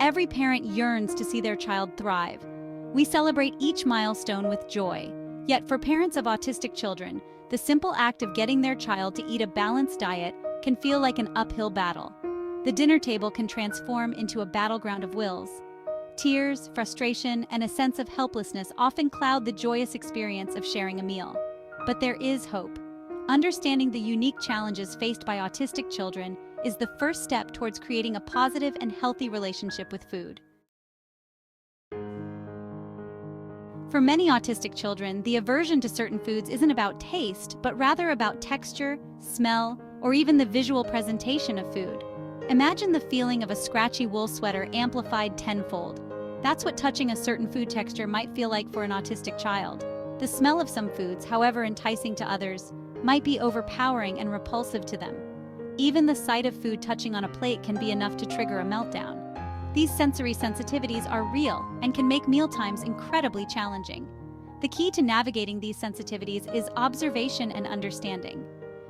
Every parent yearns to see their child thrive. We celebrate each milestone with joy. Yet for parents of autistic children, the simple act of getting their child to eat a balanced diet can feel like an uphill battle. The dinner table can transform into a battleground of wills. Tears, frustration, and a sense of helplessness often cloud the joyous experience of sharing a meal. But there is hope. Understanding the unique challenges faced by autistic children is the first step towards creating a positive and healthy relationship with food. For many autistic children, the aversion to certain foods isn't about taste, but rather about texture, smell, or even the visual presentation of food. Imagine the feeling of a scratchy wool sweater amplified tenfold. That's what touching a certain food texture might feel like for an autistic child. The smell of some foods, however enticing to others, might be overpowering and repulsive to them. Even the sight of food touching on a plate can be enough to trigger a meltdown. These sensory sensitivities are real and can make mealtimes incredibly challenging. The key to navigating these sensitivities is observation and understanding.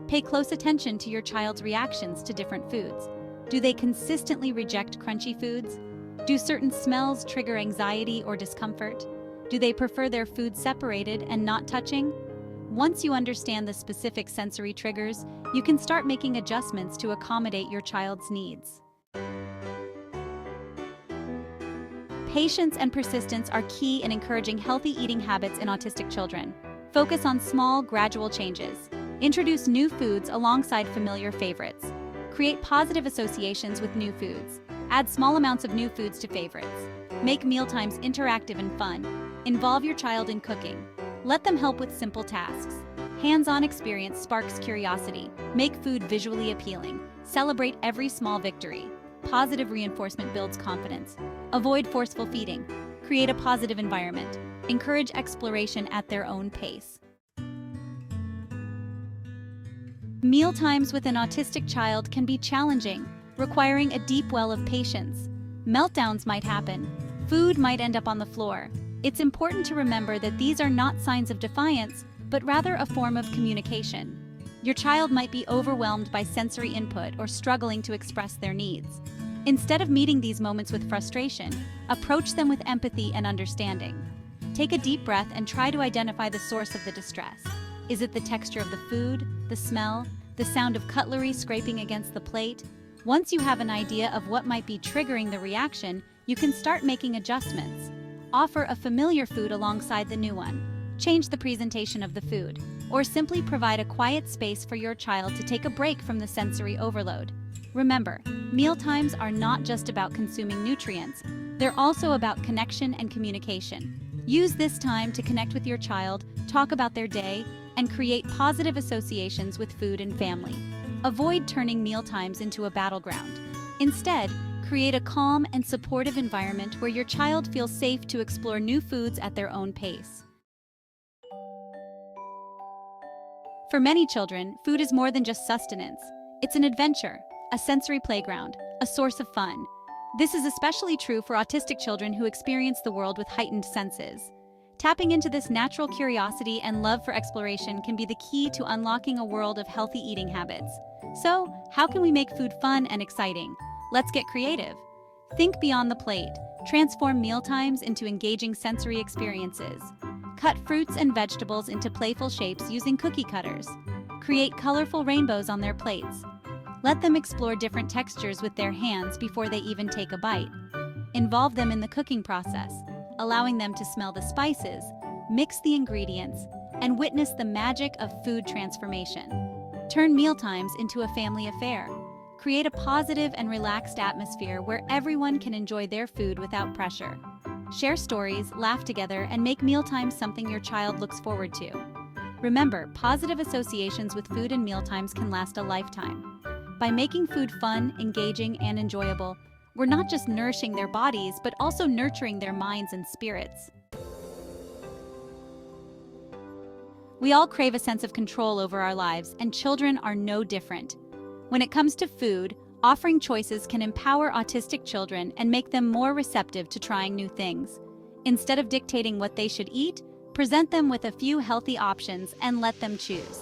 Pay close attention to your child's reactions to different foods. Do they consistently reject crunchy foods? Do certain smells trigger anxiety or discomfort? Do they prefer their food separated and not touching? Once you understand the specific sensory triggers, you can start making adjustments to accommodate your child's needs. Patience and persistence are key in encouraging healthy eating habits in autistic children. Focus on small, gradual changes. Introduce new foods alongside familiar favorites. Create positive associations with new foods. Add small amounts of new foods to favorites. Make mealtimes interactive and fun. Involve your child in cooking. Let them help with simple tasks. Hands-on experience sparks curiosity. Make food visually appealing. Celebrate every small victory. Positive reinforcement builds confidence. Avoid forceful feeding. Create a positive environment. Encourage exploration at their own pace. Mealtimes with an autistic child can be challenging, requiring a deep well of patience. Meltdowns might happen. Food might end up on the floor. It's important to remember that these are not signs of defiance, but rather a form of communication. Your child might be overwhelmed by sensory input or struggling to express their needs. Instead of meeting these moments with frustration, approach them with empathy and understanding. Take a deep breath and try to identify the source of the distress. Is it the texture of the food, the smell, the sound of cutlery scraping against the plate? Once you have an idea of what might be triggering the reaction, you can start making adjustments. Offer a familiar food alongside the new one. Change the presentation of the food, or simply provide a quiet space for your child to take a break from the sensory overload. Remember, mealtimes are not just about consuming nutrients, they're also about connection and communication. Use this time to connect with your child, talk about their day, and create positive associations with food and family. Avoid turning mealtimes into a battleground. Instead, create a calm and supportive environment where your child feels safe to explore new foods at their own pace. For many children, food is more than just sustenance. It's an adventure, a sensory playground, a source of fun. This is especially true for autistic children who experience the world with heightened senses. Tapping into this natural curiosity and love for exploration can be the key to unlocking a world of healthy eating habits. So, how can we make food fun and exciting? Let's get creative. Think beyond the plate. Transform mealtimes into engaging sensory experiences. Cut fruits and vegetables into playful shapes using cookie cutters. Create colorful rainbows on their plates. Let them explore different textures with their hands before they even take a bite. Involve them in the cooking process, allowing them to smell the spices, mix the ingredients, and witness the magic of food transformation. Turn mealtimes into a family affair. Create a positive and relaxed atmosphere where everyone can enjoy their food without pressure. Share stories, laugh together, and make mealtimes something your child looks forward to. Remember, positive associations with food and mealtimes can last a lifetime. By making food fun, engaging, and enjoyable, we're not just nourishing their bodies, but also nurturing their minds and spirits. We all crave a sense of control over our lives, and children are no different. When it comes to food, offering choices can empower autistic children and make them more receptive to trying new things. Instead of dictating what they should eat, present them with a few healthy options and let them choose.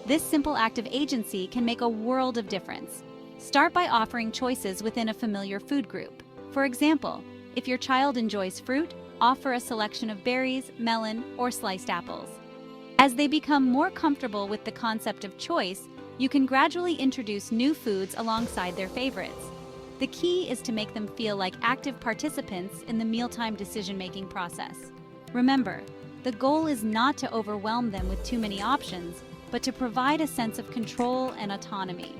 This simple act of agency can make a world of difference. Start by offering choices within a familiar food group. For example, if your child enjoys fruit, offer a selection of berries, melon, or sliced apples. As they become more comfortable with the concept of choice, you can gradually introduce new foods alongside their favorites. The key is to make them feel like active participants in the mealtime decision-making process. Remember, the goal is not to overwhelm them with too many options, but to provide a sense of control and autonomy.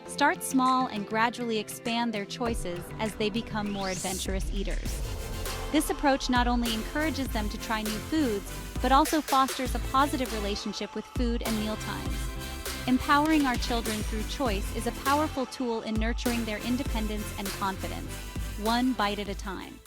Start small and gradually expand their choices as they become more adventurous eaters. This approach not only encourages them to try new foods, but also fosters a positive relationship with food and mealtimes. Empowering our children through choice is a powerful tool in nurturing their independence and confidence, one bite at a time.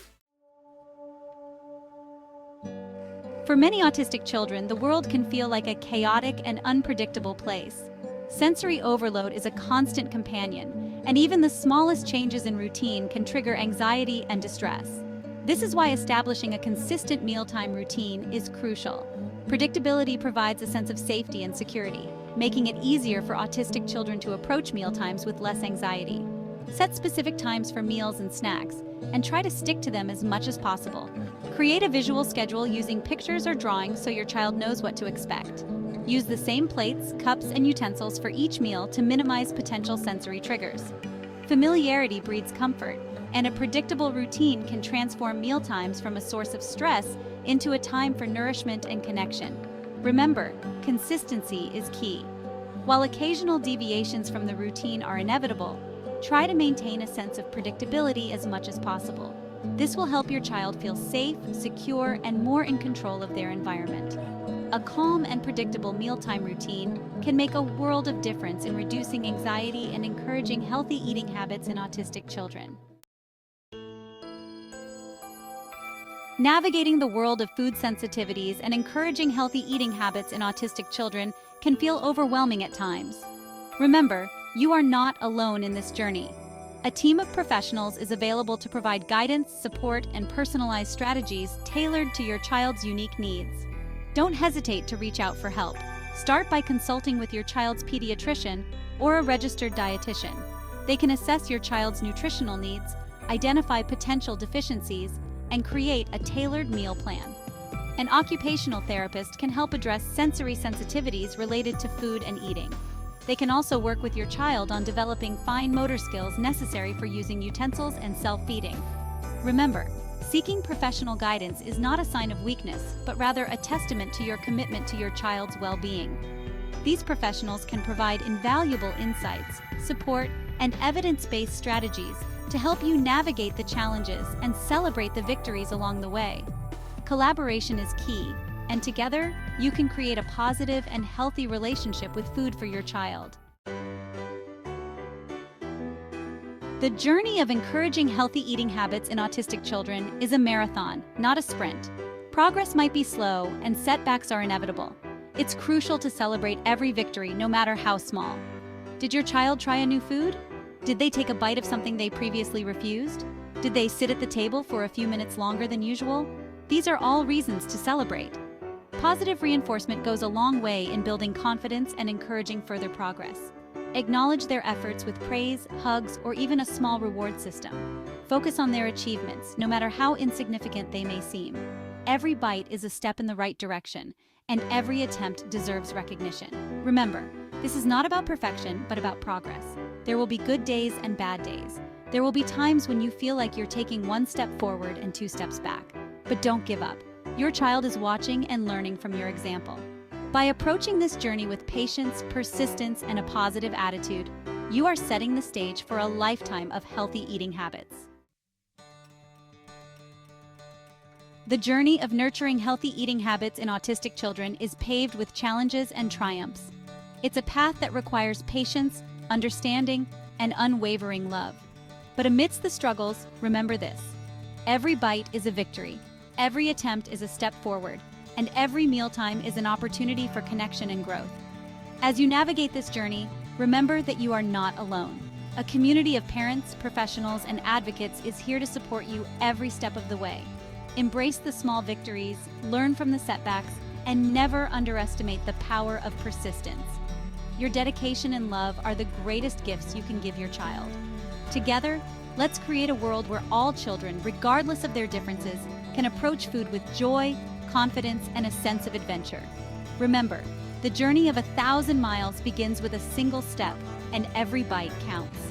For many autistic children, the world can feel like a chaotic and unpredictable place. Sensory overload is a constant companion, and even the smallest changes in routine can trigger anxiety and distress. This is why establishing a consistent mealtime routine is crucial. Predictability provides a sense of safety and security, making it easier for autistic children to approach mealtimes with less anxiety. Set specific times for meals and snacks, and try to stick to them as much as possible. Create a visual schedule using pictures or drawings so your child knows what to expect. Use the same plates, cups, and utensils for each meal to minimize potential sensory triggers. Familiarity breeds comfort, and a predictable routine can transform mealtimes from a source of stress into a time for nourishment and connection. Remember, consistency is key. While occasional deviations from the routine are inevitable, try to maintain a sense of predictability as much as possible. This will help your child feel safe, secure, and more in control of their environment. A calm and predictable mealtime routine can make a world of difference in reducing anxiety and encouraging healthy eating habits in autistic children. Navigating the world of food sensitivities and encouraging healthy eating habits in autistic children can feel overwhelming at times. Remember, you are not alone in this journey. A team of professionals is available to provide guidance, support, and personalized strategies tailored to your child's unique needs. Don't hesitate to reach out for help. Start by consulting with your child's pediatrician or a registered dietitian. They can assess your child's nutritional needs, identify potential deficiencies, and create a tailored meal plan. An occupational therapist can help address sensory sensitivities related to food and eating. They can also work with your child on developing fine motor skills necessary for using utensils and self-feeding. Remember, seeking professional guidance is not a sign of weakness, but rather a testament to your commitment to your child's well-being. These professionals can provide invaluable insights, support, and evidence-based strategies to help you navigate the challenges and celebrate the victories along the way. Collaboration is key, and together, you can create a positive and healthy relationship with food for your child. The journey of encouraging healthy eating habits in autistic children is a marathon, not a sprint. Progress might be slow, and setbacks are inevitable. It's crucial to celebrate every victory, no matter how small. Did your child try a new food? Did they take a bite of something they previously refused? Did they sit at the table for a few minutes longer than usual? These are all reasons to celebrate. Positive reinforcement goes a long way in building confidence and encouraging further progress. Acknowledge their efforts with praise, hugs, or even a small reward system. Focus on their achievements, no matter how insignificant they may seem. Every bite is a step in the right direction, and every attempt deserves recognition. Remember, this is not about perfection, but about progress. There will be good days and bad days. There will be times when you feel like you're taking one step forward and two steps back. But don't give up. Your child is watching and learning from your example. By approaching this journey with patience, persistence, and a positive attitude, you are setting the stage for a lifetime of healthy eating habits. The journey of nurturing healthy eating habits in autistic children is paved with challenges and triumphs. It's a path that requires patience, understanding, and unwavering love. But amidst the struggles, remember this: every bite is a victory, every attempt is a step forward, and every mealtime is an opportunity for connection and growth. As you navigate this journey, remember that you are not alone. A community of parents, professionals, and advocates is here to support you every step of the way. Embrace the small victories, learn from the setbacks, and never underestimate the power of persistence. Your dedication and love are the greatest gifts you can give your child. Together, Let's create a world where all children, regardless of their differences, can approach food with joy, confidence, and a sense of adventure. Remember, the journey of 1,000 miles begins with a single step, and every bite counts.